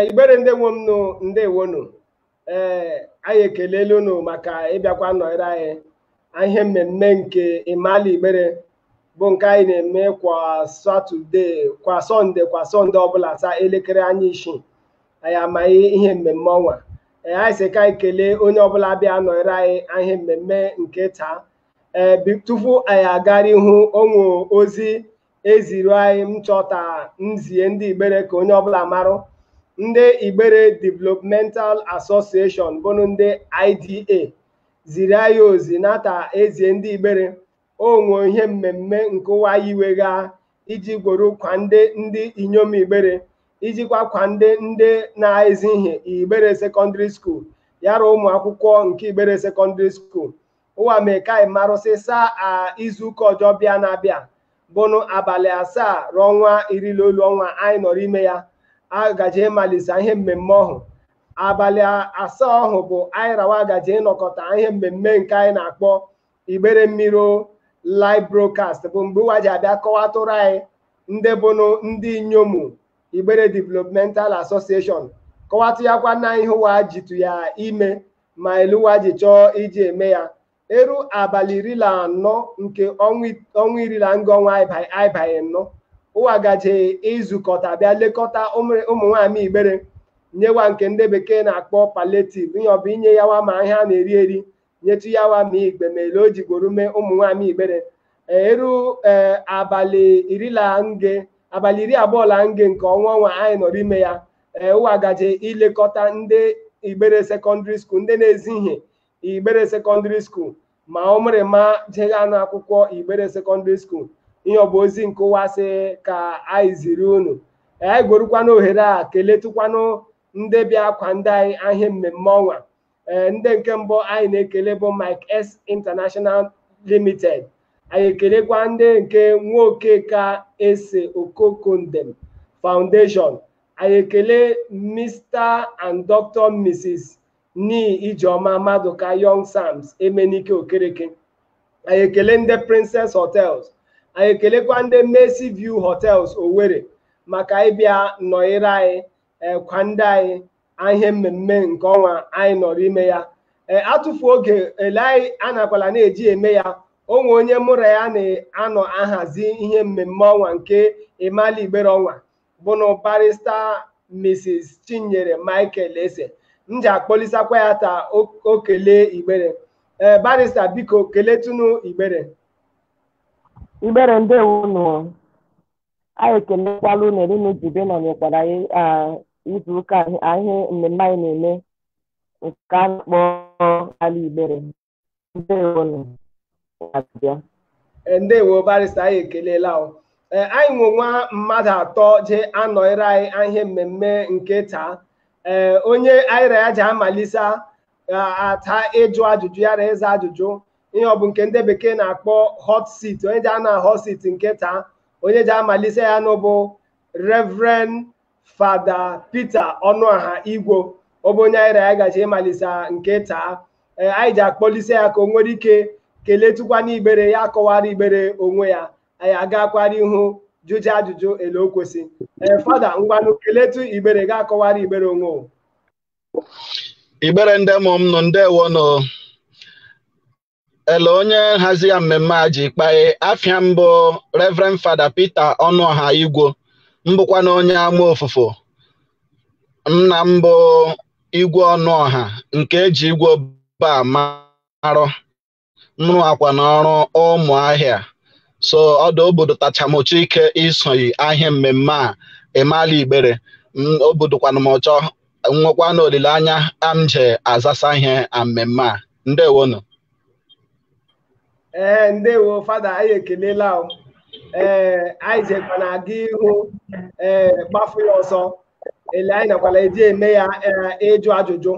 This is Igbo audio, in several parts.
Igbere ndị nwe m nụ ndewonu. Anyị ekelele unu maka ịbịakwa nọrọ anyị ihe mmemme nke Imali Igbere bụ nke anyị na-eme kwa Sọnde ọbụla saa elekere anya 6 anyị amaghị ihe mmemme ọnwa. Anyị sị ka anyị kelee onye ọbụla bịa nọrọ anyị ihe mmemme nke taa. Tupu anyị agara ihu onwe ozi eziri anyị nchọta nzie ndị Igbere ka onye ọbụla marụ. Ndị Igbere Developmental Association bụrụ ndị IDA ziri anyị ozi nata ezie ndị Igbere onwe ihe mmemme nke ụwa iwega iji gworo kwa ndị inyom Igbere ijikwa kwa ndị na-ezi ihe Igbere Secondary School yara ụmụ akwụkwọ nke Igbere Secondary School. Ụwa mee ka anyị marụsị saa izuụka ọjọọ bịa na-abịa bụrụ abalị 7 ọnwa 19 ọnwa anyị nọrọ ime ya. Agaje malisa ihe mmemme ọhụ abalị 7 ọhụ bụ anyị rawa agaje ịnọkọta ihe mmemme nke anyị na-akpọ Igbere Mmiri live broadcast bụ mgbe ụwa ji abịa kọwatụrụ anyị ndị bụnụ ndị inyomu Igbere Developmental Association kọwatụ ya kwa na ihe ụwa jitu ya ime ma elu ụwa ji chọọ iji eme ya eru abalị 14 nke ọnwa 14 ọnwa anyị banye nnọ. Ụwa gaje izukọta bịa lekọta ụmụ nwaanyị Igbere nyewa nke ndị bekee na-akpọ palliative ihe ọ bụ inye yawa ma ihe a na-eri eri nyetu yawa ma igbe ma ele o jigborume ụmụ nwaanyị Igbere. Eru abalị 20 nke ọnwa anyị nọrọ ime ya. Ụwa gaje ilekọta ndị Igbere Secondary School ndị na-ezi ihe Igbere Secondary School ma ụmụrịma jega n'akwụkwọ Igbere Secondary School. Ihe ọ bụ ozi nke ụwa sị ka anyị ziri unu. Anyị gwerukwanụ ohere a keletụkwanụ ndị bịa kwa ndị anyị ihe mmemme ọnwa. Ndị nke mbụ anyị na-ekele bụ Mike S International Limited. Anyị ekelekwa ndị nke nwoke ka ese Okokondem Foundation. Anyị ekele Mr. and Dr. Mrs. Ni Ijeoma Maduka Young Sams Emenike Okereke. Anyị ekele ndị Princess Hotels. Anyị ekelekwa ndị Mercy View Hotels Owerri maka ịbịa nọnyere anyị kwa ndị anyị ihe mmemme nke ọnwa anyị nọrọ ime ya. Atụfu oge ele anyị anakwala na-eji eme ya onwe onye mụrụ ya na-anọ ahazi ihe mmemme ọnwa nke Imali Igbere ọnwa bụnụ Barrister Mrs. Chinyere Michael Ese. M ji akpọlisakwa ya taa o kelee Igbere. Barrister biko keletunu Igbere. Igbere ndewonu. Anyị ekelekwala unu elu jibe nọnyekwara izu ụka ihe mmemme anyị na-eme nke a na-akpọ ala Igbere. Ndewonu. Ndewo Barrister anyị ekelela. Anyị nwe nwa mmadụ 3 je anọnyere anyị ihe mmemme nke taa. Onye anyị ya ji amalisa ata ịjụ ajụjụ yara ịza ajụjụ ihe ọ bụ nke ndị bekee na-akpọ hot seat. Onye ji ana hot seat nke taa onye ji amalise ya n'ụbụ Reverend Father Peter Ọnụaha Igwo. Ọ bụ onye anyị ya gaji ịmalisa nke taa. Anyị ji akpọlise ya ka o nwere ike keletụkwa n'Igbere ya kọwara Igbere onwe ya. Anyị agakwara ihu jụje ajụjụ ele o kwesị. Fada ngwanụ keletu Igbere ga-akọwara Igbere onwe o. Igbere ndị mụ m nọ ndewonu. Ele onye nhazi ya mmemme a ji kpae afịa mbụ Reverend Father Peter Ọnụaha Igwo mbụkwa na onye ama ofufo. Nna mbụ Igwe Ọnụaha nke eji Igwe ba marụ mrụ akwa n'ọrụ Ụmụahịa. So ọdụ obodo tachamochi ike isonye ahịa mmemme a Imali Igbere. Obodokwana m ọchọ nwekwa na olileanya amje azasa ihe mmemme a. Ndewonu. Ndewo Fada anyị ekelela. Anyị jekwa na aga ihu gbafu ya ọsọ ele anyị nakwala eji eme ya ịjụ ajụjụ.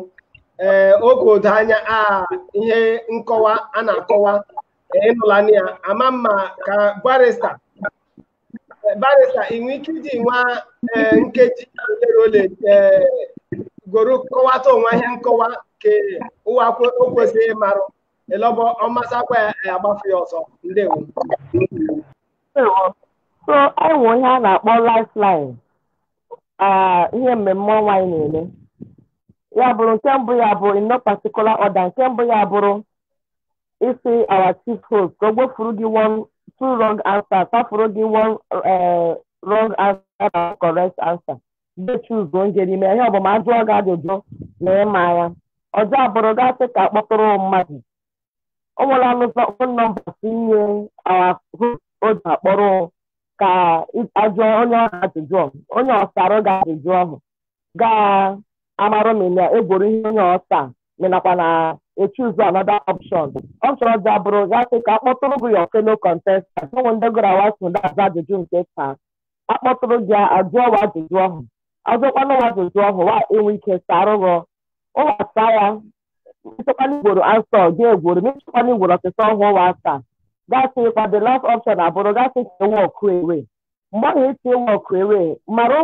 Oge odo anya ihe nkọwa a na-akọwa ịnụla ya ama mma ka Barrister inwe ike iji nwa nkeji ole goro kọwata onwe ihe nkọwa ke ụwa o kwesịrị ịmarụ elọbọ ọmasakwa ya agbafu ya ọsọ. Ndewo. So anyị nwe ihe a na-akpọ lifeline. ihe mmemme ọnwa anyị na-eme. Ya bụrụ nke mbụ ya bụ in no particular order. Nke mbụ ya bụrụ isi our chief host ka o gwefuru gị two wrong answers, tafuru gị one wrong answer na correct answer. They choose onye n'ime ihe ọbụma ajụọ gị ajụjụ na ịma ya. Ọzọ abụrụ gasị ka akpọtụrụ mmadụ. O nwere anụzọ phone number inye our host o ji akpọrọ ka ajụọ onye ọha ajụjụ onye ọsara ga ajụjụ ahụ ga-amarụ mina egwuru ihe onye ọsa menakwa na choose another option. Option ọzọ abụrụ gasị ka akpọtụrụ gị your fellow contestant. O nwere ndị gụrụ awasu ndị aza ajụjụ nke taa akpọtụrụ gị ajụọ wa ajụjụ ahụ ajụkwana wa ajụjụ ahụ wa enwe ike sarụghọ ụwasa ya mechekwana igworo ansọ gị egworo mechekwana igworo ọsịsọ ọhụụ wa asaa gasị kwa the last option abụrụ gasị ka walk away. Mgbe ahụ esi walk away marụ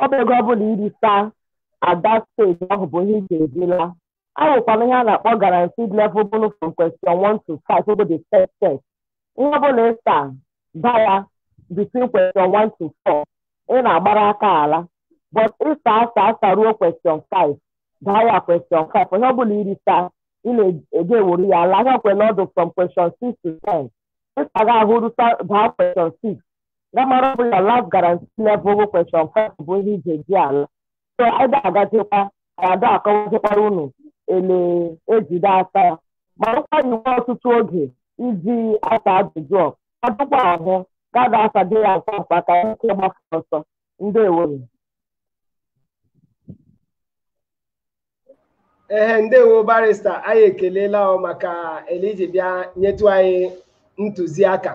ọba ego ọbụla iri saa at that stage ahụ bụ ihe ị ga-ejila. Ahụkwana ihe a na-akpọ guaranteed level bụrụ from question 1 to 5 over the first test. Ihe ọbụla ịsa baya between question 1 to 4 ị na-agbara aka ala, but ịsa asa ruo question 5 baya question 5 ihe ọbụla iri saa ị na-eje ewuru ya ala ha kwere ọdụ from question 6 to 10 ịsa ga ahụ ruta baa question 6 gamara bụ ya last guarantee level bụ question 5 bụ ihe ije ji ala. So anyị ga-agazikwa ada akọwazikwara unu ele ejide asa ya ma ọkwa iwe ọtụtụ oge iji asa ajụjụ ọdụkwa ahụ ga-aga asado ya nke ọkwa ka ike gbafe ọsọ. Ndewo. Ndewo barista, anyị ekelela maka eliji bịa nyetu anyị ntụziaka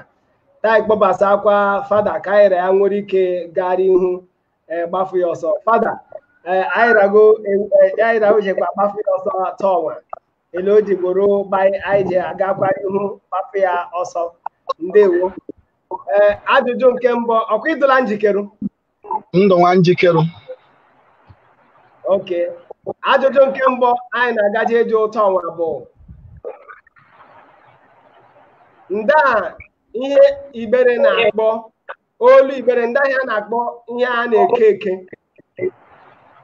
taa ịkpọbasa akwa fada ka anyị ya nwere ike gara ihu gbafu ya ọsọ. Fada anyị rago jekwa gbafu ya ọsọ tọnwa ele o ji gboro anyị ji agakwa ihu gbafu ya ọsọ. Ndewo. Ajụjụ nke mbụ ọkwa ịdụla njikere? Ndụ nwa njikere. Okay. Ajụjụ nke mbụ anyị na-agaje eji ụtọ ọnwa bụ nda ihe Ibere na-akpọ olu Ibere ndị ahịa na-akpọ ihe a na-eke eke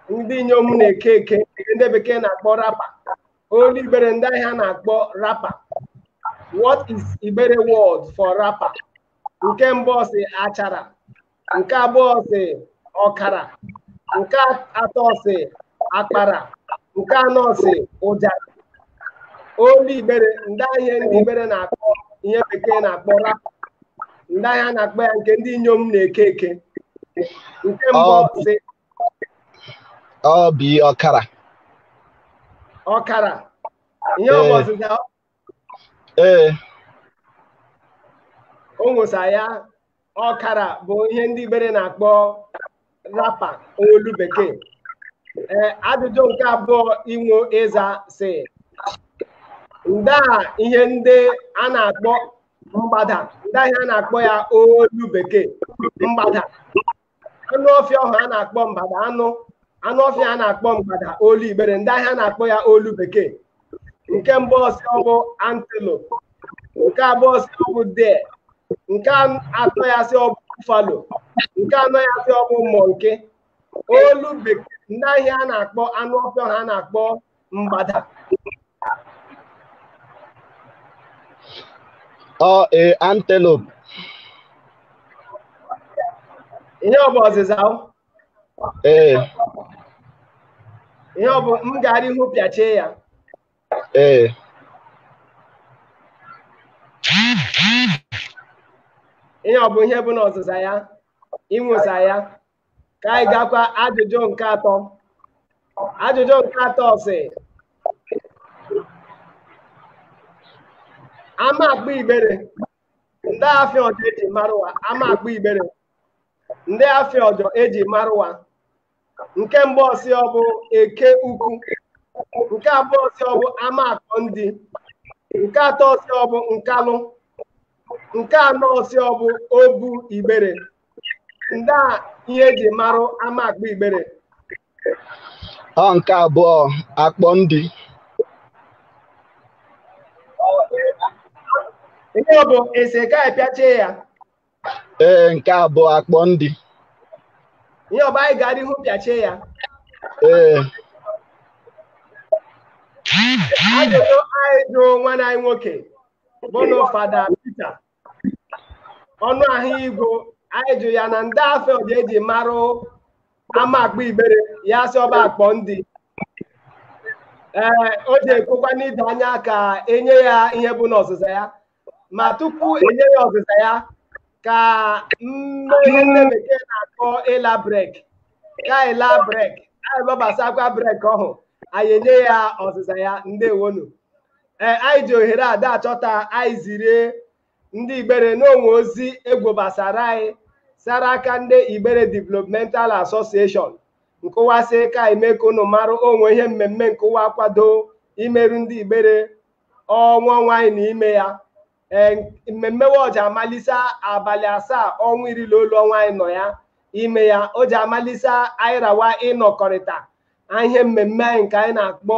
ndị inyom na-eke eke ndị bekee na-akpọ rapa. Olu Ibere ndị ahịa na-akpọ rapa. What is Ibere word for rapa? Nke mbụ si achara, nke abụọ si ọkara, nke atọ si akpara, nke anọ si ụja. Olu Ibere ndị ahịa ndị Ibere na-akpọ ihe bekee na-akpọ rapa. Ndị ahịa na-akpọ ya nke ndị inyom na-eke eke. Nke mbụ si ọ bụ ọkara. Ọkara. Ihe ọbọzịza o nwosa ya ọkara bụ ihe ndị Ibere na-akpọ rapa olu bekee. Ajụjụ nke abụọ inwo ịza si nda ihe ndị a na-akpọ mgbada. Ndị ahịa na-akpọ ya olu bekee mgbada. Anụ ọfịa ọhụ a na-akpọ mgbada. Anụ ọfịa a na-akpọ mgbada olu Ibere. Ndị ahịa na-akpọ ya olu bekee. Nke mbụ si ọ bụ antelope. Nke abụọ si ọ bụ deer. Nke atọ ya si ọ bụ buffalo. Nke anọ ya si ọ bụ monkey. Olu bekee ndị ahịa a na-akpọ anụ ọfịa ha na-akpọ mgbada. Antelope. Ihe ọ bụ ọzịza ihe ọ bụ m gara ihu pịachie ya. Ihe ọ bụ ihe bụ na ọzịza ya inwosa ya. Ka anyị gakwa ajụjụ nke atọ. Ajụjụ nke atọ si ama akpọ Ibere ndị afịa ọjọ eji marụwa. Ama akpọ Ibere ndị afịa ọjọ eji marụwa. Nke mbụ si ọ bụ eke ukwu. Nke abụọ si ọ bụ ama akọ ndị. Nke atọ si ọ bụ nkalụ. Nke anọ si ọ bụ obu Ibere. Ndị a ihe eji marụ ama akpọ Ibere. Nke abụọ akpọ ndị. Ihe ọ bụ ese ka pịachie ya. Nke abụọ akpọ ndị. ihe ọba anyị gara ihu pịachie ya ajụjụ anyị jụ nwanne anyị nwoke bụnụ Fada Peter ọnụ ahụ igbo anyị jụ ya na ndị afọ ọdị eji marụ ama akpa Igbere ya sị ọba akpọ ndị o ji ekwekwa n'ide anya ka enye ya ihe bụ n'ọzịza ya ma tupu enye ya ọzịza ya ka ihe ndị bekee na-akpọ ịla brek ka ịla brek anyị gbabasakwa brek ọhụ anyị enye ya ọzịza ya ndewonu anyị ji ohere ada achọta anyị zirie ndị Igbere n'onwe ozi egwobasara anyị sara aka ndị Igbere Developmental Association nkụwasị ka ime ka unu marụ onwe ihe mmemme nkụwa kwado imerụ ndị Igbere ọnwa anyị n'ime ya mmemme ọji amalisa abalị 7 ọnwa 19 ọnwa anyị nọ ya ime ya o ji amalisa anyị rawa ịnọkọrịta ihe mmemme anyị nke anyị na-akpọ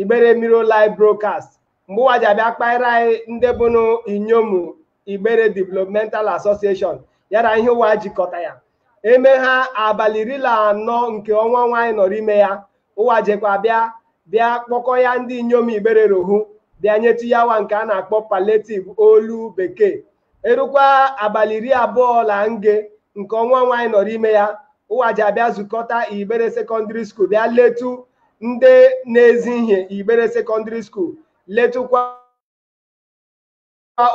Igbere Miro Live Broadcast mgbe ụwa ji abịa kpaịrị anyị ndị bụnụ Inyomu Igbere Developmental Association yara ihe ụwa jikọta ya eme ha abalị 14 nke ọnwa anyị nọrọ ime ya ụwa jekwa bịa kpọkọ ya ndị inyom Igbere rohu bịa nyetu ya wa nke a na-akpọ palliative olu bekee erukwa abalị 20 nge nke ọnwa anyị nọrọ ime ya ụwa ji abịa zukọta Igbere Secondary School bịa letu ndị na-ezi ihe Igbere Secondary School letukwa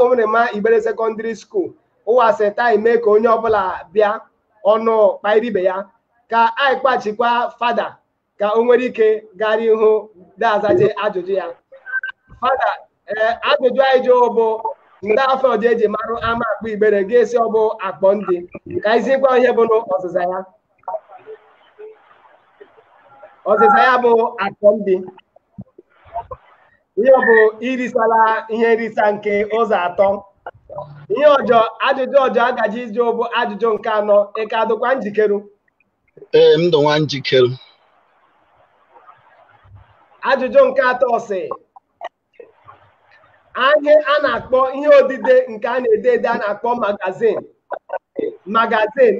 ụmụrịma Igbere Secondary School ụwa seta ime ka onye ọbụla bịa ọnụ kpairibe ya ka anyị kpachikwa Fada ka o nwere ike gara ihu dazaje ajụjụ ya Fada ajụjụ anyị jụ bụ ndị afọ ọdị eji marụ ama akpa Igbere ga-esi ọ bụ akpọ ndị ka anyị zikwa ihe bụ ọzịza ya bụ akpọ ndị ihe bụ irisala ihe nrisa nke ụzọ 3 ihe ọjọọ ajụjụ ọjọọ agaji ịjụ bụ ajụjụ nke 4 ị ka dịkwa njikere m dịkwa njikere ajụjụ nke 3 sị ihe a na-akpọ ihe odide nke a na-ede ede a na-akpọ magazin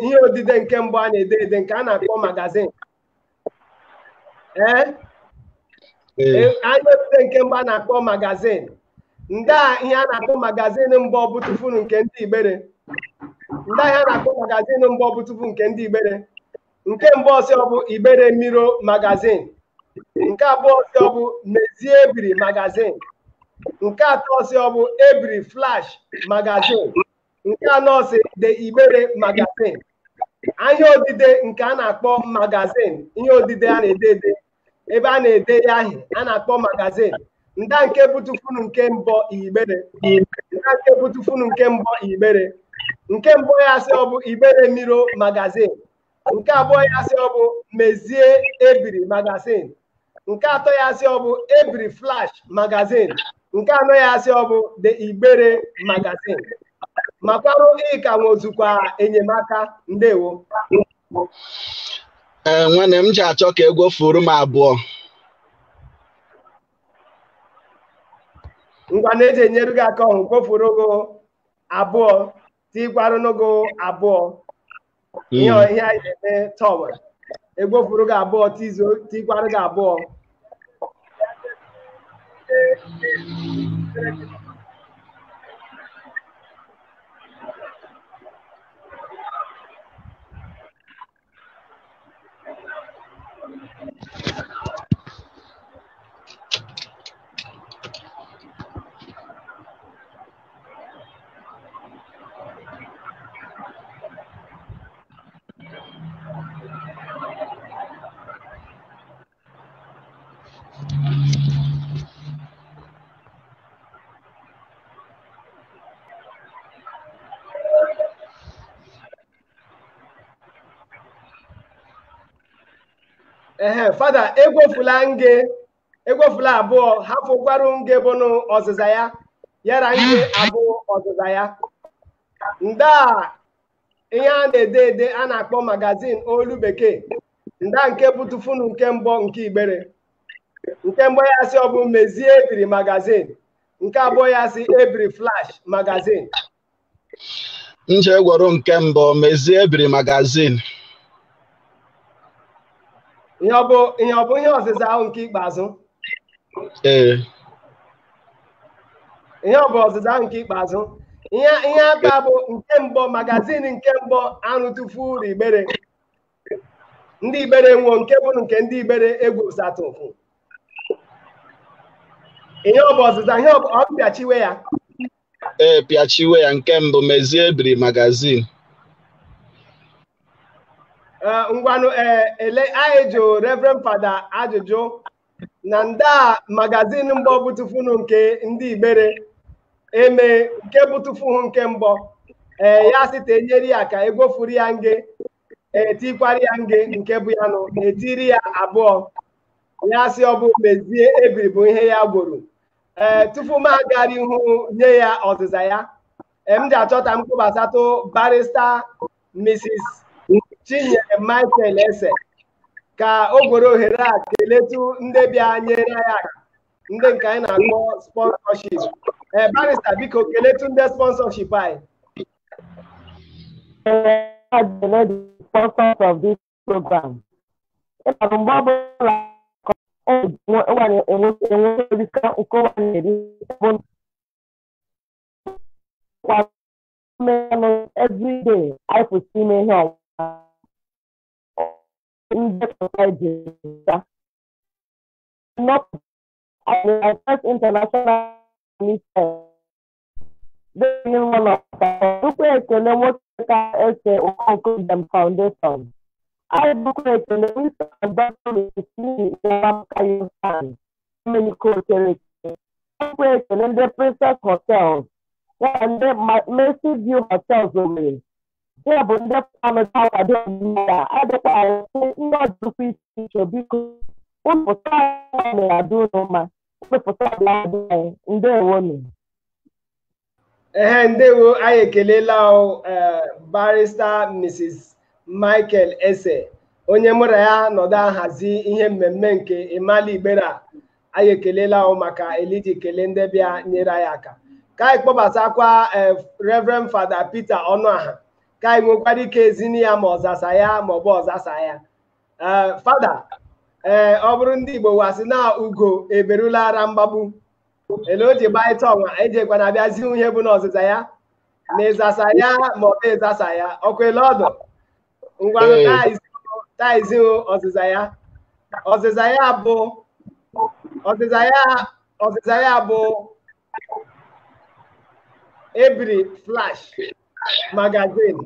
ihe odide nke mbụ a na-ede ede nke a na-akpọ magazin ihe odide nke mbụ a na-akpọ magazin ndị a ihe a na-akpọ magazin mbụ ọbụtụfunu nke ndị Igbere ndị ahịa na-akpọ magazin mbụ ọbụtụfu nke ndị Igbere nke mbụ ọsị ọ bụ Igbere Miro magazin nke abụọ ọsị ọ bụ Mezie Ebiri magazin nke atọ ọsị ọ bụ Ebiri Flash magazin nke anọ ọsị The Igbere magazin ihe odide nke a na-akpọ magazin ihe odide a na-ede ede ebe a na-ede ya ahị a na-akpọ magazin nda nke butufunu nke mbọ Igbere nda nke butufunu nke mbọ Igbere nke mbụ ya sị ọ bụ Igbere Miro magazin nke abụọ ya sị ọ bụ Mezie Ebiri magazin nke atọ ya sị ọ bụ Ebiri Flash magazin nke anọ ya sị ọ bụ The Igbere magazin makwarụ ịka nwozukwa enyemaka ndewo nwanne m ji achọ ka egwofuru m abụọ ngwa na-eji enyere gị aka ọhụ kwofuru ogo abụọ tikwarụ n'ogo abụọ ihe anyị na-eme tọwa egwofuru gị abụọ tikwarụ gị abụọ Fada egwofula abụọ hapụkwarụ nge bụnụ ọzịza ya yara nge abụọ ọzịza ya nda ihe a na-ede ede a na-akpọ magazin olu bekee nda nke butufunu nke mbọ nke Igbere nke mbọ ya sị ọ bụ Mezie Ebiri magazin nke abụọ ya sị Ebiri Flash magazin nje gwọrọ nke mbụ Mezie Ebiri magazin ihe ọ bụ ihe ọzịza ahụ nke ikpeazụ ee ihe ọ bụ ọzịza ahụ nke ikpeazụ ihe aka bụ nke mbụ magazin nke mbụ anụ tufu uru Igbere ndị Igbere nwo nke bụ nke ndị Igbere egwu satụfụ ihe ọ bụ ọzịza ihe ọ pịachiwe ya ee pịachiwe ya nke mbụ mezie ebiri magazin ngwanụ ele anyị jụ Reverend Fada ajụjụ na nda magazin mbọ bụtụfunu nke ndị Igbere eme nke bụtụfuhu nke mbọ ya site enyere ya ka egwofuru ya nge etikwara ya nge nke bụ ya nụ etiri ya abụọ ya si ọ bụ mezie ebiri bụ ihe ya gworo tupu m agara ihu nye ya ọzịza ya m ji achọta m kwụbasatụ barista Mrs. Chinyere Michael Ese ka o gwere ohere a keletu ndị bịa nyere ya aka ndị nke anyị na-akpọ sponsorship barista biko keletu ndị sponsorship anyị the sponsors of this program. Every day I could see me here in the society. Not I first international minister. One of the Foundation. I book the minister and doctor many co-territories. The Princess Hotel and the Mercy View Hotels away. They have been left on the tower. I don't not do feature because one for I do no man. In their woman. Ndewo anyị ekelela barista Mrs. Michael Ese onye mụrụ ya nọdụ ahazi ihe mmemme nke Imali Igbere a anyị ekelela maka eliji kele ndị bịa nyere anyị aka ka anyị kpọbatakwa Reverend Fada Peter Ọnụaha ka anyị nwekwara ike ezini ya ma ọzasa ya ma ọ bụ ọzasa ya Fada ọ bụrụ ndị Igbo wasị na ugo eberula ara mgbagbu ele o ji gbaịta ọnwa ejekwa na abịazi ihe bụ n'ọzịza ya na ịzasa ya ma ọ bụ ịzasa ya ọkwele ọdụ ngwanụ taizi ọzịza ya bụ Ebiri Flash magazine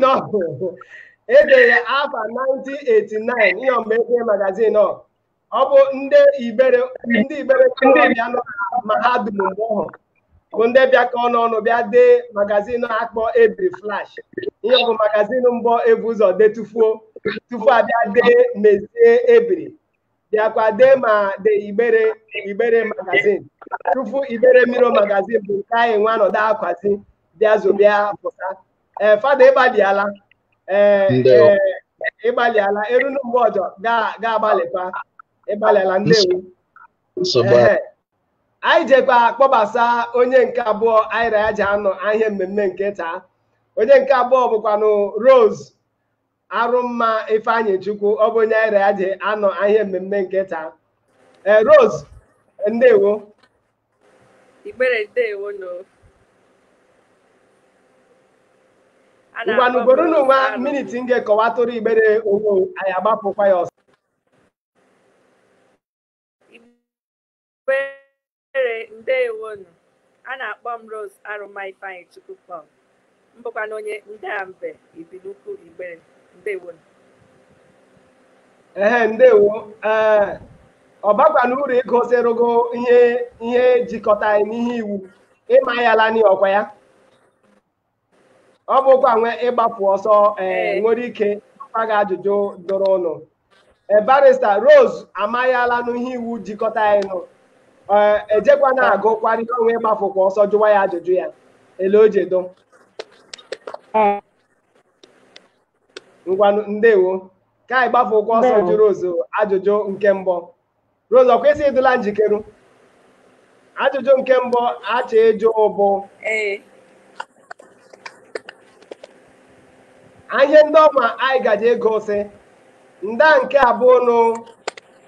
ọhụrụ ede ya afọ 1989 ihe ọmụmụ magazin ọ bụ ndị Igbere bịa nọ mahadum mgbe ọhụrụ bụ ndị bịa ka ọnụ bịa dee magazin akpọ Ebiri Flash ihe ọ bụ magazin mbọ ebu ụzọ dee tufu abịa dee mezie Ebiri bịakwa dee ma dee Igbere magazin tufu Igbere Miro magazin bụ nke anyị nwa nọdụ akwazi bịa zobịa pụta Fada ịgbadiala ịgbalịala erunu mgbe ọjọọ ga-agbalịkwa ịgbalịala ndewo anyị jekwa kpọbasa onye nke abụọ anyị ya ji anọ ahịa mmemme nke taa onye nke abụọ bụkwanụ Rose Arụmma Ifeanyị Chukwu ọ bụ onye anyị ya ji anọ ahịa mmemme nke taa Rose ndewo Igbere ndewo no ngwanugoro n'ụwa miniti m ga-ekọwatụrụ Igbere onwe anyị agbapụkwa ya ọsọ Igbere ndewo no a na-akpọ m Rose Arụmma Ifeanyị Chukwu Paul mbụkwa na onye Ndambe Ibilukwu Igbere ndewo ndewo ọ bakwana uru ịgosirụgo ihe jikọta anyị n'ihe iwu ịma ya la n'ọkwa ya ọ bụkwa nwe ịgbapụ ọsọ nwere ike gị ajụjụ doro ụnụ barista Rose amayala n'ihe iwu jikọta anyị nụ ejekwa na-agụkwara ihe onwe ịgbapụkwa ọsọ jụwa ya ajụjụ ya ele ojedo ngwanụ ndewo ka anyị gbapụkwa ọsọ jụ Rose ajụjụ nke mbụ Rose ọ kwesịghị ịdụla njikeru ajụjụ nke mbụ achọ ịjụ bụ Anye ndị ọma anyị gaje egosi nda nke abụọ nụ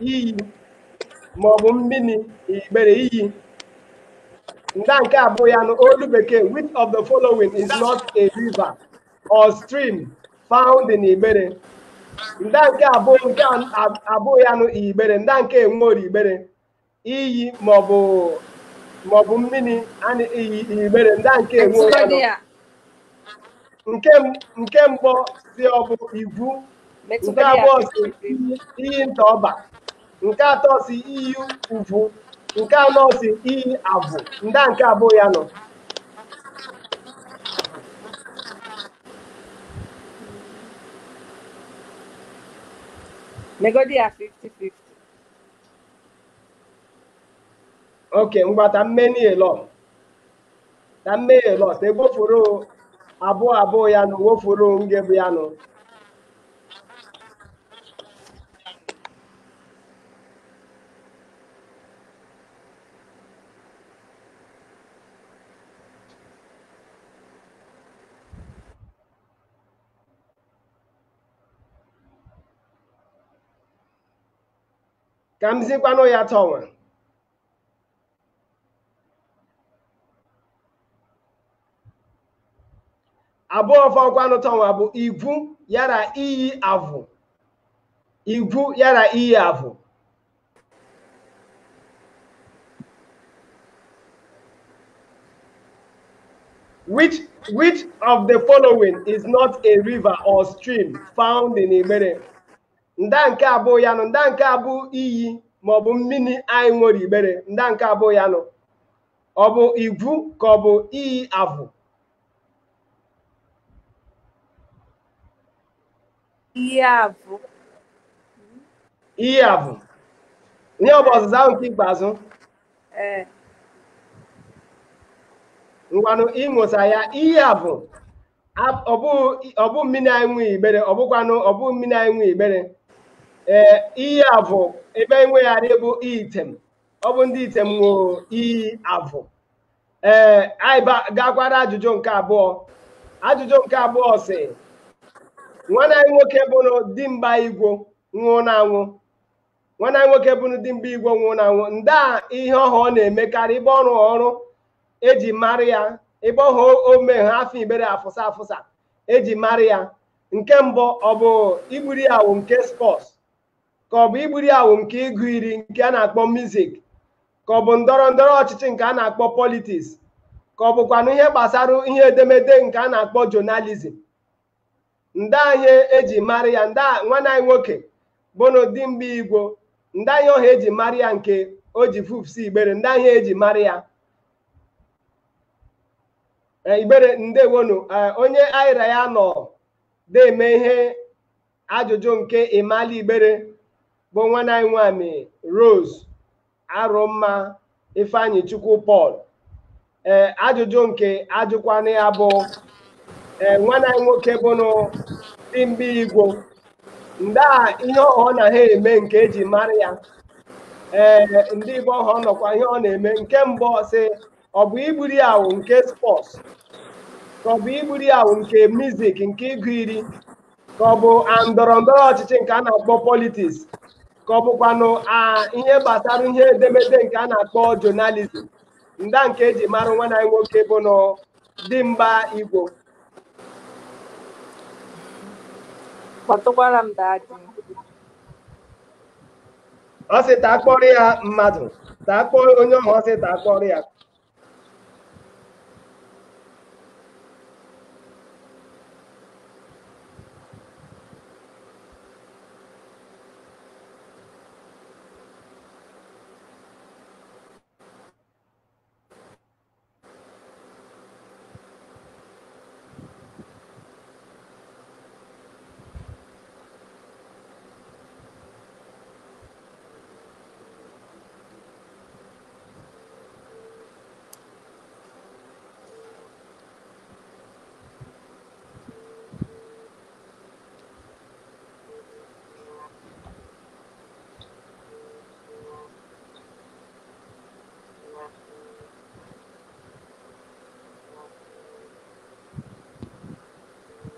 iyi maọbụ mmiri igbere iyi. Nda nke abụọ ya nụ olu bekee, which of the following is not a river or stream found in Igbere? Nda nke abụọ ya nụ Igbere, nda nke enwere Igbere, iyi maọbụ mmiri iyi Igbere, nda nke enwere ya nụ. Nke mbụ si ọ bụ Igwu, nke abụọ si iyi nta ọba, nke atọ si iyi Uvu, nke anọ si iyi Avụ. Nda nke abụọ ya nọ. Megodi ya 50-50. Okay, mgbata mmeni elo. Ta mme elo, te gboforo abụọ ya nọ, woforo nge bụ ya nọ. Ka m zikwanụ ya tọnwa. Abụọ fọkwanụ tọnwa bụ Igwu yara iyi Avụ. Igwu yara iyi Avụ. Which of the following is not a river or stream found in Igbere? Nda nke abụọ ya nọ, nda nke abụ iyi maọbụ mmiri anyị nwere Igbere, nda nke abụọ ya nọ. Ọ bụ Igwu ka ọ bụ iyi Avụ? Iyi Avụ. Iyi Avụ. Ihe ọ bụ ọzịza ahụ nke ikpeazụ. Ngwanụ ịṅụsa ya. Iyi Avụ ọ bụ mmiri anyị nwe Igbere, ọ bụ mmiri anyị nwe Igbere. Iyi Avụ ebe enweghara bụ Item, ọ bụ ndị Item nwere iyi Avụ. Anyị gakwara ajụjụ nke abụọ. Ajụjụ nke abụọ sị nwanne anyị nwoke bụ Dimgba Igwo nwụrụ na-anwụ. Nwanne anyị nwoke bụ Dimgba Igwo nwụrụ na-anwụ. Nda ihe ọhụ ọ na-emekarị ebe ọrụ eji mara ya, ebe ọhụ o mee ha afọ Igbere afụsa eji mara ya. Nke mbụ ọ bụ igburi awụ nke sports, ka ọ bụ igburi awụ nke ịgụ iri nke a na-akpọ music, ka ọ bụ ndọrọ ndọrọ ọchịchị nke a na-akpọ politics, ka ọ bụkwanụ ihe gbasara ihe edemede nke a na-akpọ journalism. Nda anyị eji mara ya, nda nwanne anyị nwoke bụ Dimgba Igwo, nda anyị ọha eji mara ya nke o ji fufsi Igbere, nda anyị eji mara ya. Igbere ndewonu. Onye ayịra ya nọ na-eme ihe ajụjụ nke ịmali Igbere bụ nwanne anyị nwanyị Rose Arụmma Ifeanyi Chukwu Paul. Ajụjụ nke ajụkwana ya bụ nwanne anyị nwoke bụ Dimgba Igwo, nda ihe ọ na ha eme nke eji mara ya. Ndị Igbo ọha nọkwa ihe ọ na-eme. Nke mbụ sị ọ bụ igburi awụ nke sports, ka ọ bụ igburi awụ nke music nke ịgụ iri, ka ọ bụ ndọrọ ndọrọ ọchịchị nke a na-akpọ politics, ka ọ bụkwanụ ihe gbasara ihe edemede nke a na-akpọ journalism. Nda nke eji mara nwanne anyị nwoke bụ Dimgba Igwo. Kpọtụkwara m daadị. Ọ sị ta akpọrọ ya mmadụ, ta akpọrọ onye ọha, ọ sị ta akpọrọ ya.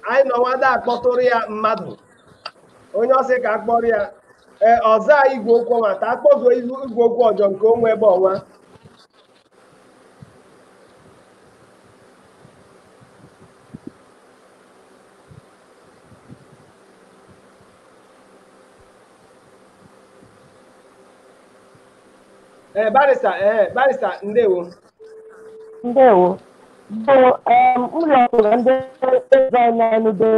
anyị nọwada akpọtụrụ ya mmadụ onye ọsị ka akpọrọ ya ọza igwe okwu ọnwa ta akpọzuo igwe okwu ọjọọ nke onwe ebe ọnwa barista ndewo bụ ụlọọrụ ndị eze na-enude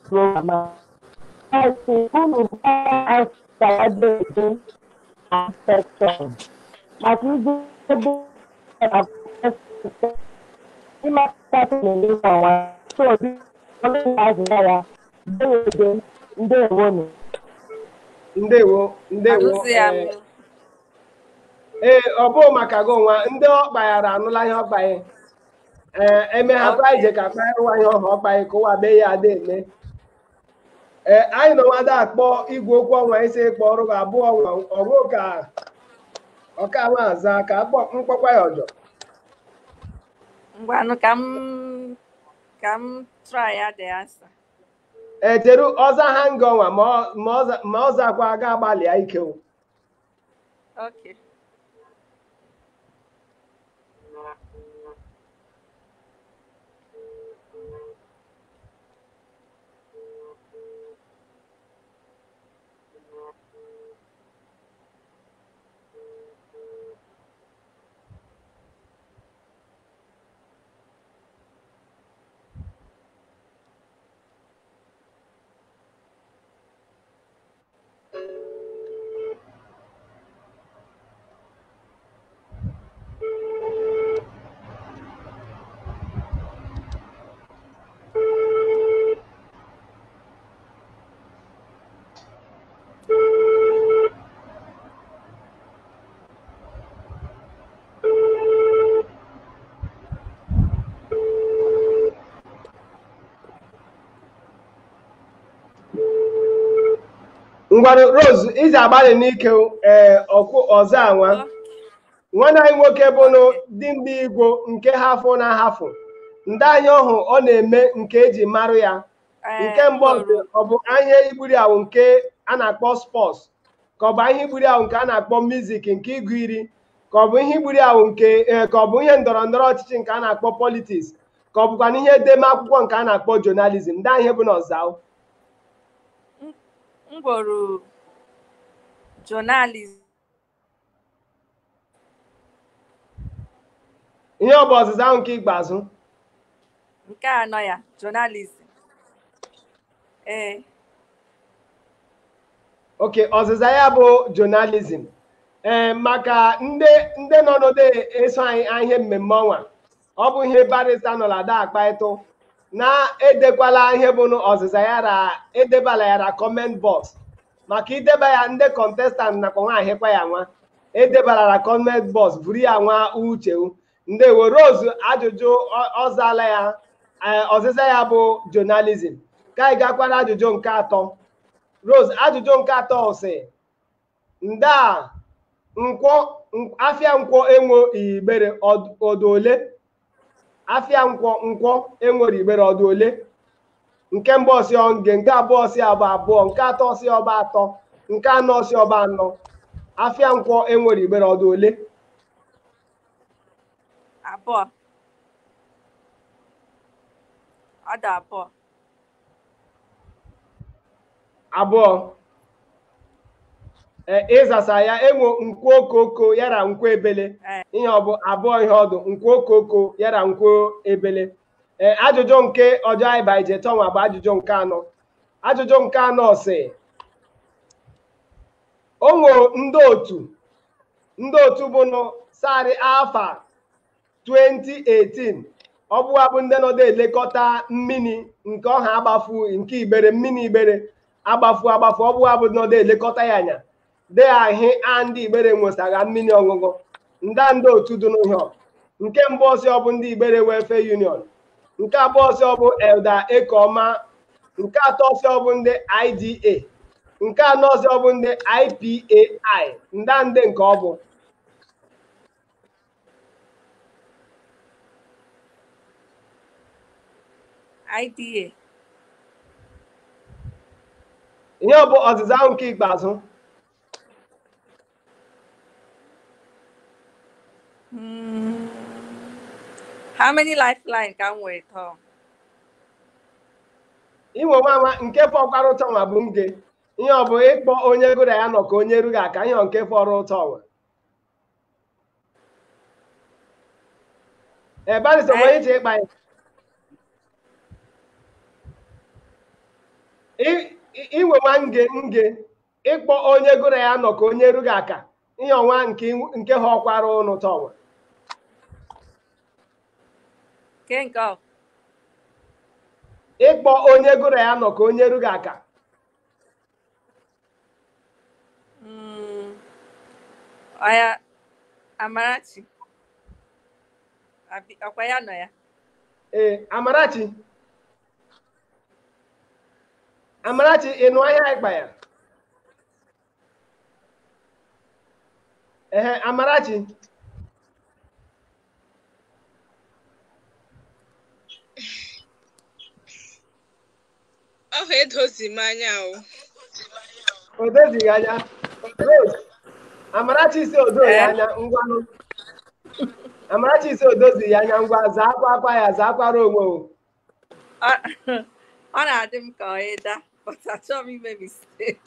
program asị unu asadede affection maka iji ebe ịmata na-enye ọnwa so obi onye na-azụta ya ndewonu ndewo ọ bụ maka gị onwa ndị ọkpa yara anụla ihe ọkpa ya emeghakwa ije ka akparịwa ihe ọha ọkpa ya ka ụwa be ya ada eme anyị nọwada akpọ igwe okwu ọnwa isi ịkpọ ọrụ gị abụọ ọnwa ọrụ ka ọka nwa aza ka akpọ mkpọkwa ya ọjọọ ngwanụ ka m try ya the answer eteru ọza ha nga ọnwa ma ọza akwa aga agbalị ya ike okay ngwarụ Rose izi agbalị n'ike ọkụ ọzọ anwa nwanne anyị nwoke bụ dimgba igbo nke hafụ na hafụ ndị anyị ọhụ ọ na-eme nke eji marụ ya nke mbụ ọ bụ ahịa igburi ahụ nke a na-akpọ sports ka ọ bụ ahịa igburi ahụ nke a na-akpọ music nke ịgụ iri ka ọ bụ ihe igburi ahụ nke ka ọ bụ ihe ndọrọ ndọrọ ọchịchị nke a na-akpọ politics ka ọ bụkwa ihe edeme akwụkwọ nke a na-akpọ journalism ndị anyị bụ n'ọzao ngworo journalism ihe ọ bụ ọzịza ahụ nke ikpeazụ nke anọ ya journalism oke ọzịza ya bụ journalism maka ndị nọ n'ode eso anyị ihe mmemme ọnwa ọ bụ ihe barista nọ na ada akpa ịtụ na-edekwala ihe bụ ọzịza ya edebala ya na comment box maka ideba ya ndị contestant nakwa nwa ahịkwa ya nwa edebala na comment box buru ya nwa uche ndewo Rose ajụjụ ọzala ya ọzịza ya bụ journalism ka anyị gakwara ajụjụ nke atọ Rose ajụjụ nke atọ sị nda afịa nkwọ enwo igbere ọdụ ole afịa nkwọ enwere igbere ọdụ ole nke mbụ ọsị onge nke abụọ ọsị ọba abụọ nke atọ ọsị ọba atọ nke anọ ọsị ọba anọ afịa nkwọ enwere igbere ọdụ ole abụọ ọdụ abụọ ịzasa ya enwe nkwo okoko yara nkwo ebele ihe ọ bụ abụọ ihe ọdụ nkwo okoko yara nkwo ebele ajụjụ nke ọjọọ anyị ba ije tọnwa bụ ajụjụ nke anọ ajụjụ nke anọ sị onwe ndị otu bụ sari afa 2018 ọ bụ ndị nọdụ elekọta mmiri nke ọha agbafu nke igbere mmiri igbere agbafu ọ bụ nọdụ elekọta ya anya de ahị ndị igbere nwesara mmiri ọṅụṅụ ndị otu dị n'ụhọ nke mbụ ọsị ọ bụ ndị igbere welfare union nke abụọ ọsị ọ bụ Elder Ekeoma nke atọ ọsị ọ bụ ndị IDA nke anọ ọsị ọ bụ ndị IPAI ndị nke ọ bụ IDA ihe ọ bụ ọzịza ahụ nke ikpeazụ. How many lifeline can we talk? Inwe nwa nke fọkwara ụtọ nwa bụ nge ihe ọ bụ ịkpọ onye gụrụ ya nọ ka onye erughị aka ihe nke fọrọ ụtọ nwa. Barrister onye iche ịkpa ya. Inwe nwa nge ịkpọ onye gụrụ ya nọ ka onye erughị aka ihe ọnwa nke ha ọkwara ụnụ ụtọ nwa. Ịkpọ onye gụrụ ya nọ ka onye erughị aka. Aya Amarachi. Ọkwa ya nọ ya. Amarachi. Amarachi ịnụ ahịa ịkpa ya. Amarachi. Oh, edozi m anya o. Odozighị anya. Amarachi isi odozi anya ngwanụ. Amarachi isi odozighị anya ngwa zaa akwa ya zaa akwara onwe o. Ọ na-adị m ka ọ ịda, but achọghị m ime mistake.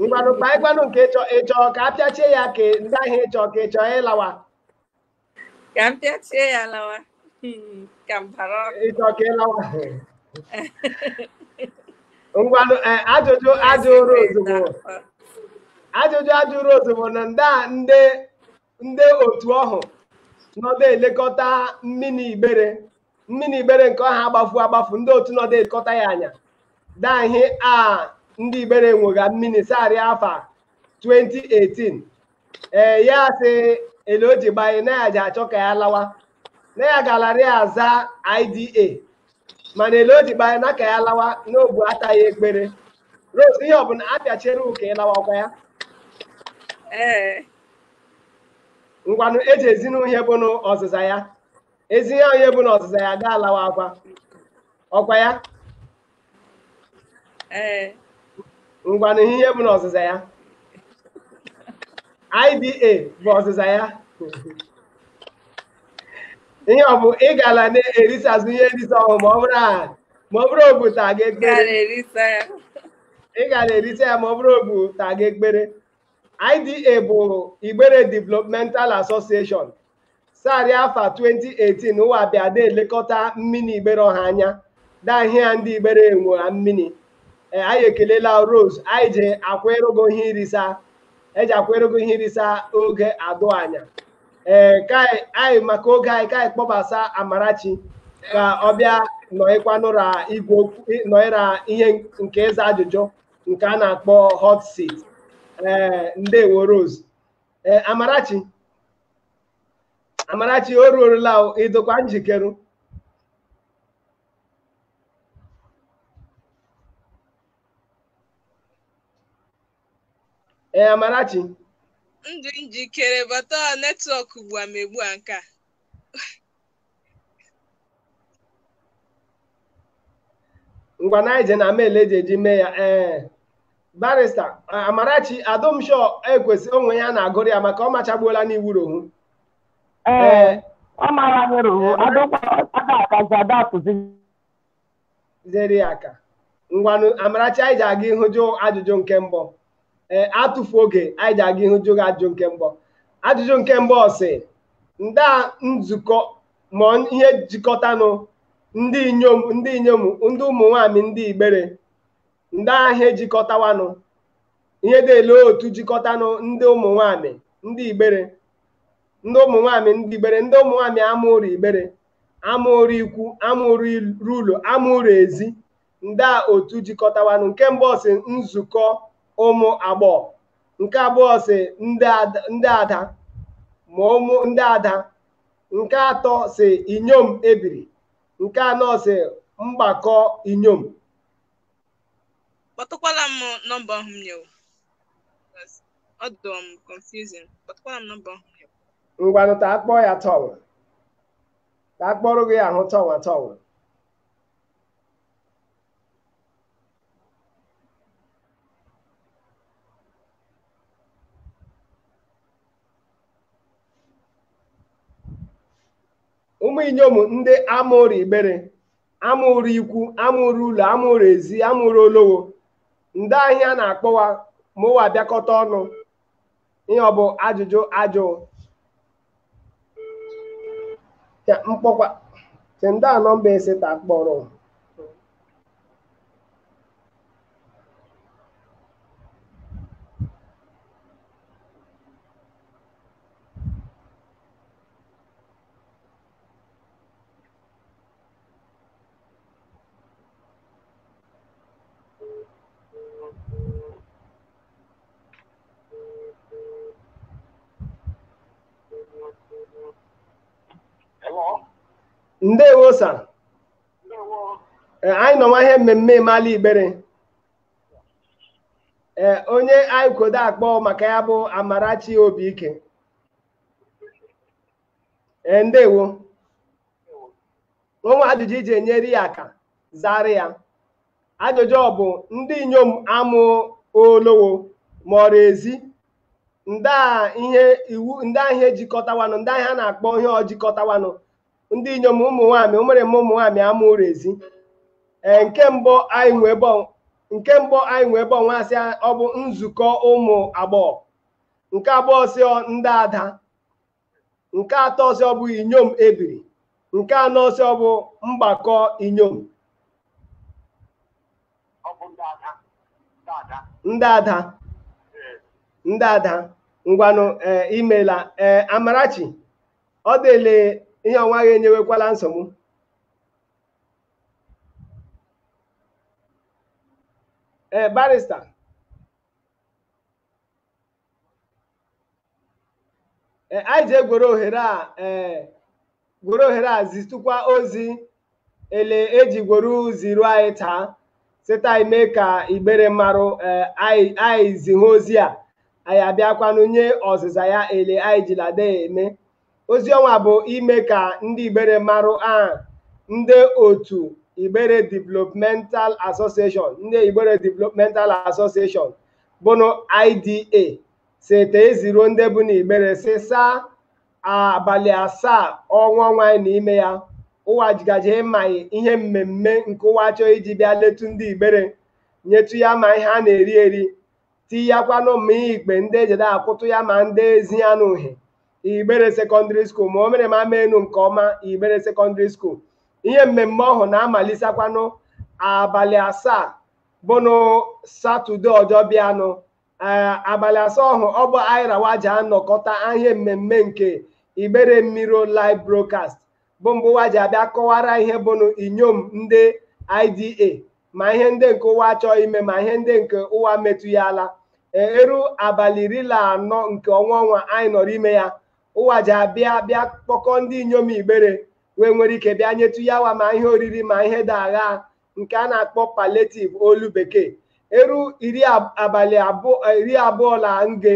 Ngwanụ kpaịkwanụ nke ịchọ ka apịachie ya ka ndị ahụ ịchọ ka ịchọ ịlawa. Ka m pịachie ya lawa. Ka m bara ọkụ. Ịchọ ka ịlawa. Ngwanụ ajụjụ ajụrụ ozugbo na ndị otu ọhụ nọdụ elekọta mmiri igbere nke ọha agbafu ndị otu nọdụ elekọta ya anya dahi ndị igbere nwega mmiri sarị afa 2018 ya sị ele o ji gbanye na ya ji achọ ka ya lawa na ya galarị aza IDA mana ele o ji gbanye na ka ya lawa n'obu ataghị ekpere Rose ihe ọbụla apịachere ụka ịlawa ọkwa ya ngwanụ eji ezinu ihe bụ n'ọzịza ya ezinye onye bụ n'ọzịza ya ga-alawa akwa ọkwa ya ngwanụ ihe bụ n'ọzịza ya IDA bụ ọzịza ya ihe ọ bụ ị gala na-erisazụ ihe erisa ọhụụ ma ọ bụrụ obuta ga ekpere ị gara erisa ya ma ọ bụrụ obuta ga ekpere IDA bụ Igbere Developmental Association sarị afa 2018 ụwa bịa da elekọta mmiri Igbere ọha anya dahịa ndị Igbere enwera mmiri anyị ekelela Rose anyị ji akwaerogo ihe irisa oge adụ anya ka anyị maka oge anyị ka anyị kpọbasa Amarachi ka ọ bịa nọịkwanụra igwe nọịra ihe nke ịza ajụjụ nke a na-akpọ hot seat ndewo Rose Amarachi o ruola ịdọkwa njikere Amarachi Ndị njikere bata netwọk ugbu a megbu a nke a ngwa na ije na mail eji mee ya Barrister Amarachi adọmsho ekwesị onwe ya na-agụrụ ya maka ọ machagbuola n'iwu rohu ọ mara anyị rohu zere aka ngwanụ Amarachi anyị ji aga ịhụjụ ajụjụ nke mbụ atụfu oge anyị ji aga ịhụjụ ajụjụ nke mbụ ajụjụ nke mbụ ọsị ndị nzukọ ma ihe jikọtanụ ndị inyom ndị ụmụ nwanyị ndị Igbere ndị ahịa ejikọtawanụ ihe dele otu jikọtanụ ndị ụmụ nwanyị ndị Igbere ndị ụmụ nwanyị ndị Igbere ndị ụmụ nwanyị amụrụ Igbere amụrụ ikwu amụrụ rulo amụrụ ezi ndị a otu jikọtawanụ nke mbụ ọsị nzukọ ụmụ agbọghọ nke abụọ sị ndị ada ma ụmụ ndị ada nke atọ sị inyom ebiri nke anọ sị mgbakọ inyom kpọtụkwala m nọmba ọhụm nyewo ọ dị confusing kpọtụkwala m nọmba ọhụm nyewo ngwanụ ta akpọ ya tọwa ta akpọrọ gị ahụ tọwa ụmụ inyom ndị amụrụ Igbere, amụrụ ikwu, amụrụ ụlọ, amụrụ ezi, amụrụ olowo, ndị ahịa na-akpọwa ma ụwa bịakọta ọnụ ihe ọ bụ ajụjụ ajụ ya mkpọkwa ndị a nọmba eseta kpọrọ ndewo sa anyị nọ nwa ihe mmemme Mali Igbere onye anyị kodo akpọ maka ya bụ Amarachi Obike ndewo onwe ajụjụ iji enyere ya aka zara ya ajụjụ ọ bụ ndị inyom amụ olowo ma ọrụ ezi ndị ihe iwu ndị ahịa ejikọtawanụ ndị ahịa na-akpọ ihe ọjikọtawanụ ndị inyom ụmụ nwaanyị o mere m ụmụ nwaanyị amụrụ ezi nke mbụ anyị nwee ebe ọnwasị ọ bụ nzukọ ụmụ agbọghọ nke abụọ si ndị ada nke atọ si ọ bụ inyom ebiri nke anọ si ọ bụ mgbakọ inyom ndị ada ngwanụ imela Amarachi ọ dịle ihe ọnwa gị enyewekwala nsogbu barista anyị ji egwere ohere a zitụkwa ozi ele eji gwere ziru anyị taa site anyị mee ka Igbere marụ anyị zihe ozi a anyị abịakwanụ nye ọzịza ya ele anyị jilade eme ozi ọnwa bụ ime ka ndị Igbere marụ ndị otu Igbere Developmental Association ndị Igbere Developmental Association bụnụ IDA sete eziruo ndị bụ na Igbere si saa abalị 7 ọnwa anyị n'ime ya ụwa jigaje ịmaghị ihe mmemme nke ụwa chọọ iji bịa letu ndị Igbere nyetu ya ma ihe a na-eri eri tiyakwanụ ma ihe ikpe ndị ejede akwụtụ ya ma ndị ezi ya n'uhe Igbere Secondary School ma o mere ma menu nke ọma Igbere Secondary School ihe mmemme ọhụụ na-amalisakwanụ abalị 7 bụnụ Satọde ọjọọ bịanụ abalị 7 ọhụụ ọ bụ airawaji anọkọta ahịa mmemme nke Igbere Mmiro live broadcast bụ mbụ ụwa ji abịa kọwara ihe bụnụ inyom ndị IDA ma ihe ndị nke ụwa chọọ ime ma ihe ndị nke ụwa metụ ya ala eru abalị 14 nke ọnwa anyị nọrọ ime ya ụwa ji bịa kpọkọ ndị inyom Igbere wee nwere ike bịa nyetu ya wa ma ihe oriri ma ihe dị agha nke a na-akpọ palliative olu bekee eru abalị 20 na nge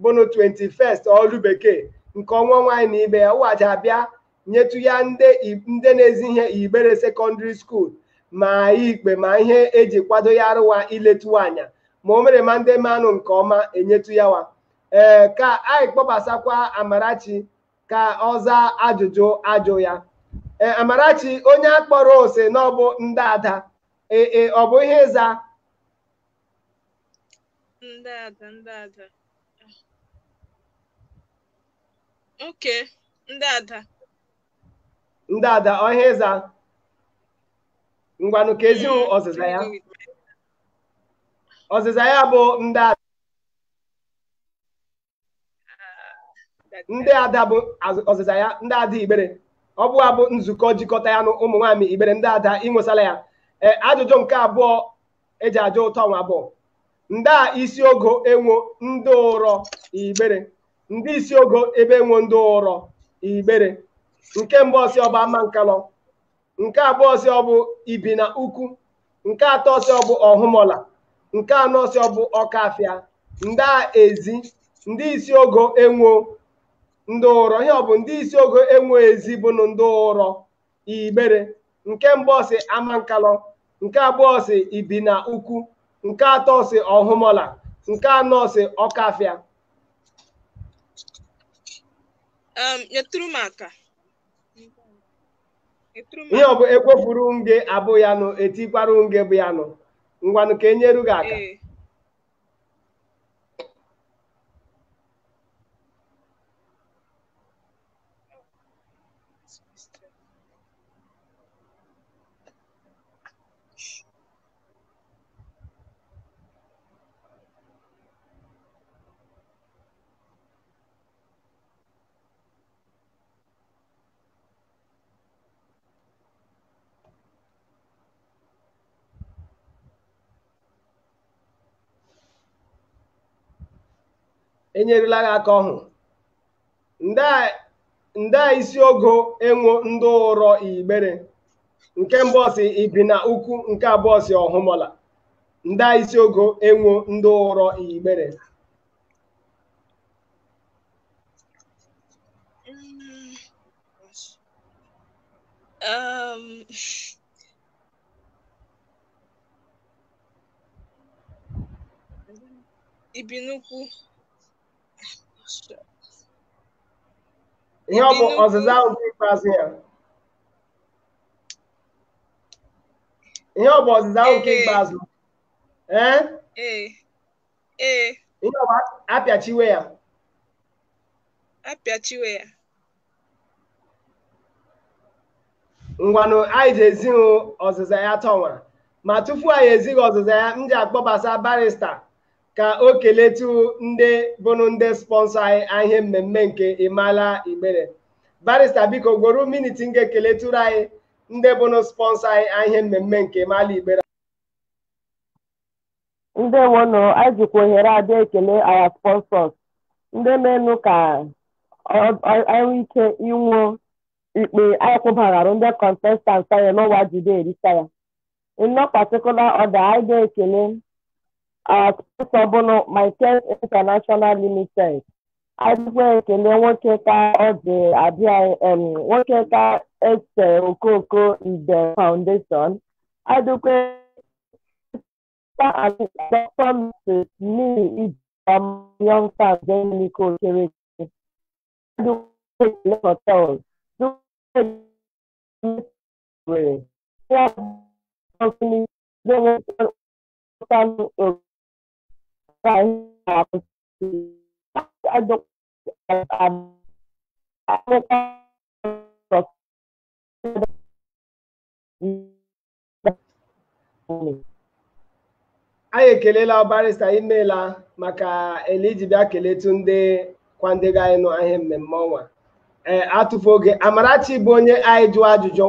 bụnụ 21st olu bekee nke ọnwa anyị na ibe ya ụwa ji abịa nyetu ya ndị na-ezi ihe Igbere Secondary School ma ikpe ma ihe eji kwado ya arụwa iletu anya ma o mere ma ndị manụ nke ọma enyetu ya wa ka anyị kpọbasakwa Amarachi ka ọ zaa ajụjụ ajụ ya Amarachi onye akpọrọ ose na ọ bụ ndị ada ọ bụ ihe ịza ndị ada okay ndị ada ọhịa ịza ngwanụ ka ezi ọzịza ya bụ ndị ada bụ ọzịza ya ndị ada Igbere ọ bụ abụ nzukọ jikọta ya na ụmụ nwaanyị Igbere ndị ada inwesala ya ajụjụ nke abụọ eji ajụ ụtọ nwa abụọ ndị a isi ogo enwo ndị ụrọ Igbere ndị isi ogo ebe enwo ndị ụrọ Igbere nke mbụ ọsị ọ bụ Amankalọ nke abụọ ọsị ọ bụ Ibina Ukwu nke atọ ọsị ọ bụ Ọhụmọla nke anọ ọsị ọ bụ Ọkafịa ndị a ezi ndị isi ogo enwo ndị ụrọ ihe ọ bụ ndị isi ogo enwo ezi bụnụ ndị ụrọ Igbere nke mbụ ọsị Amankalọ nke abụọ ọsị Ibina Ukwu nke atọ ọsị Ọhụmọla nke anọ ọsị Ọkafịa nyetụrụ m aka ihe ọ bụ ekwefuru nge abụ ya nụ etikwara nge bụ ya nụ ngwanụ ka enyeru gị aka enyerela gị aka ọhụụ ndị a isi ogo enwo ndị ụrọ igbere nke mbụ si ibi na ukwu nke abụọ si ọhụmọla ndị a isi ogo enwo ndị ụrọ igbere ibi n'ukwu ihe ọ bụ ọzịza ahụ nke ikpeazụ ya ihe ọ bụ ọzịza ahụ nke ikpeazụ ihe ọ bụ apịachiwe ya ngwanụ anyị ji ezighị ọzịza ya tọnwa ma tupu anyị ezighị ọzịza ya m ji akpọbasa barista ka o keletu ndị bụnụ ndị sponsọ anyị ihe mmemme nke Imala Igbere barista biko gworo miniti m ga-ekeletụrụ anyị ndị bụnụ sponsọ anyị ihe mmemme nke Imala Igbere ndewonu anyị jikwa ohere ada ekele our sponsors ndị menụ ka anyị ike inwe ikpe anyị kwụbagharụ ndị contestants anyị n'ụwa jide erisa ya in no particular order anyị ga-ekele sponsor bụnụ Michael International Limited adịkwa ekele nwoke ka ọ dị abịa nwoke ka ese Okoko Ide Foundation adịkwa Dr. Mrs. Miri Young Stars Nico Kereke adịkwa hotels anyị ekelela barista imeela maka eliji bịa keletu ndị kwandega anyị nọ ihe mmemme ọnwa atụfu oge Amarachi bụ onye anyị jụọ ajụjụ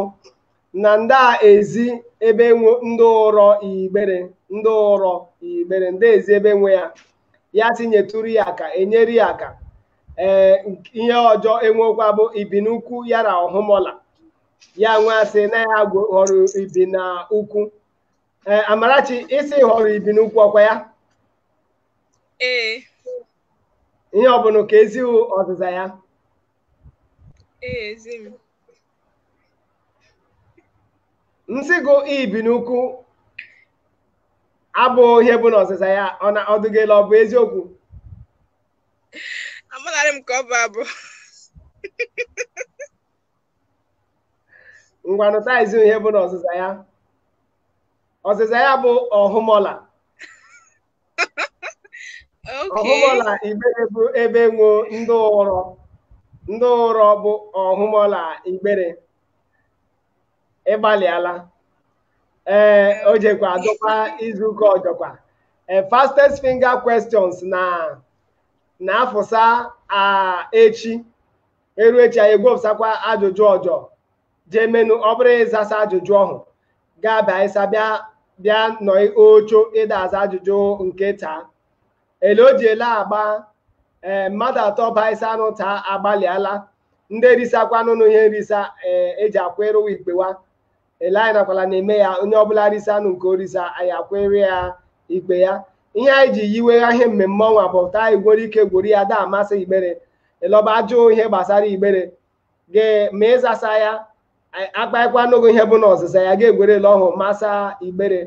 na ndị a ezi ebe nwe ndị ụrọ igbere ndị ezi ebe nwe ya tinyetụrụ ya aka enyere ya aka ihe ọjọọ enwekwa bụ ibi n'ukwu yara ọhụmọla ya nwe asị na ya họrọ ibi na ukwu Amarachi isi họrọ ibi n'ukwu ọkwa ya ihe ọ bụla ka ezi ọzịza ya nsigo ibi n'ukwu abụ ihe bụ na ọzịza ya ọ dụgela ọ bụ eziokwu amararị m ka ọ bụ abụ ngwanụta ezi ihe bụ na ọzịza ya bụ ọhụmọla ọhụmọla Igbere bụ ebe nwo ndị ụrọ bụ ọhụmọla Igbere ịgbalịala o jekwa adọkwa izuụka ọjọkwa fastest finger questions na afụsa echi eru echi anyị egwopụsakwa ajụjụ ọjọọ jee menu ọ bụrụ ịzasa ajụjụ ọhụ ga-abịa ịsa bịa nọ ocho ịda aza ajụjụ nke taa ele o ji ele agba mmadụ atọ baisa anụ taa agbalịala ndị risakwanụnụ ihe nrisa eji akwere ikpewa ele anyị nakwala na-eme ya onye ọbụla risa anụ nke orisa anyị akwere ya ikpe ya ihe anyị ji yiwe ihe mmemme ọnwa bụ taa anyị gwere ike gwori ya da amasị Igbere elọba ajụ ihe gbasara Igbere ma ịzasa ya akpaịkwa n'ogo ihe bụ na ọzịza ya ga-egwerele ọhụ masa Igbere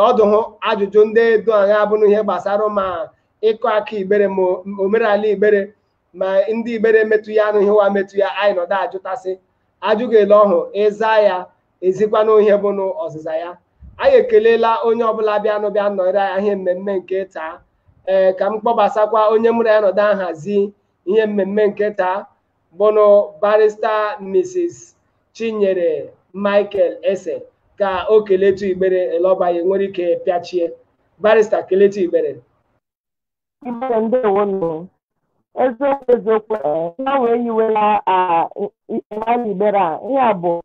ọdụhụ ajụjụ ndị do agha abụrụ ihe gbasara ma ịkọ aka Igbere ma omenala Igbere ma ndị Igbere metụ ya anụ ihe wa metụ ya anyị nọdụ ajụtasị ajụgele ọhụ ịza ya ezikwanụ ihe bụ n'ọzịza ya. Anyị ekelela onye ọbụla bịa nọrọ ya ihe mmemme nke taa. Ka m kpọbasakwa onye mụrụ ya nọdụ ahazi ihe mmemme nke taa bụnụ barista Mrs. Chinyere Michael Ese ka o keletu Igbere Elọbanye nwere ike pịachie. Barista keletu Igbere. Igbere ndewo nụ. Eziokwu ya wee yiwela Igbere a, ihe a bụ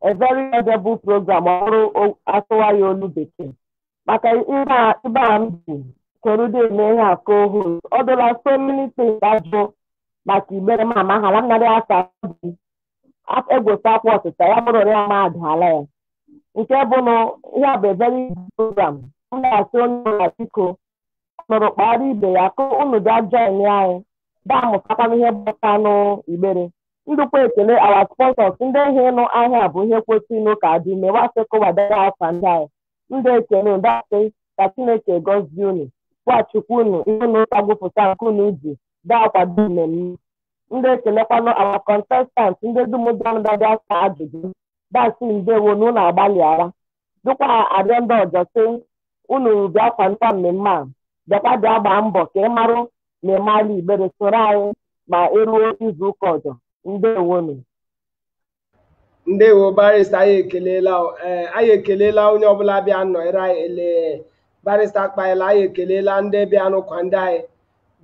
a very audible program ọrụ asụwa ya olu bekee. Maka ibe a m ji kerude eme ihe a co-host, ọ dụla so many things ajụ maka Igbere ma amaghala m narị asa egweta akwa ọtịta ya bụrụ ya ma adala ya. Nke bụ na ihe a bụ a very good program. M na-asị onye ọbụla biko nụrụ kpara ibe ya ka unu bịa join anyị amụtakwana ihe gbasara Igbere. Ndụkwa ekele our sponsors ndị ihe ịnụ ahịa bụ ihe kwesịrị ịnụ ka dị mewasịkụwadara afa ndị anyị. Ndị ekele ndasị ka Chineke gọzie unu, kwachukwu unu ihe unu agwụpụta nke unu ji akwado mmemme. Ndị ekelekwanụ our contestants ndị dumụdandadị asa ajụjụ dasị ndewo na unu agbalịara. Dịkwa arịọ ndị ọzọ sị unu bịa kwanta mmemme a, bịakwa bịa gbaa mbọ ka ị marụ mmemme ala Igbere soro anyị ma eruo izu ụka ọzọ. Ndewonu. Ndewo barista, anyị ekelela onye ọbụla bịa nọrọ anyị ele barista Akpaila. Anyị ekelela ndị bịa nụkwa ndị anyị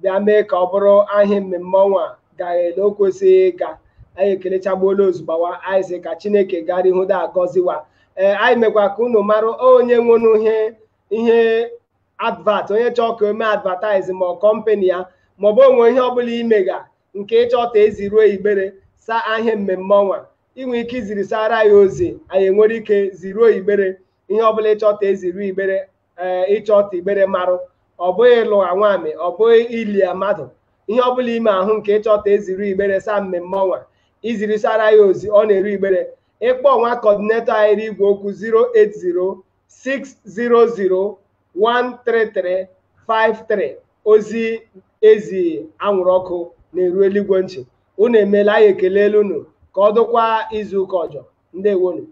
bịa mee ka ọ bụrụ ahịa mmemme ọnwa gaghele o kwesịghị ịga. Anyị ekelechagbuola ozugbawa. Anyị sị ka Chineke gara ihu da agọziwa. Anyị mekwa ka unu marụ onye nwenu ihe advert, onye chọọ ka o mee advertise ma ọ kọmpani ya maọbụ onwe ihe ọbụla imega nke ịchọta eziruo Igbere sa ahịa mmemme ọnwa, inwe ike iziri sara ya ozi, anyị nwere ike ziruo Igbere ihe ọbụla ịchọta eziru Igbere. Ịchọta Igbere marụ, ọ bụghị ịlụgha nwamị, ọ bụghị ili mmadụ, ihe ọbụla ime ahụ nke ịchọta eziru Igbere sa mmemme ọnwa, iziri sara ya ozi ọ na-eru Igbere. Ịkpọ nwa kọdinetọ anyị igwe okwu 08060013353. ozi ezi anwụrụ ọkụ na-eru eluigwe ntị. Unu emeela, anyị ekelela unu ka ọ dụkwa izu ụka ọjọọ. Ndewonu.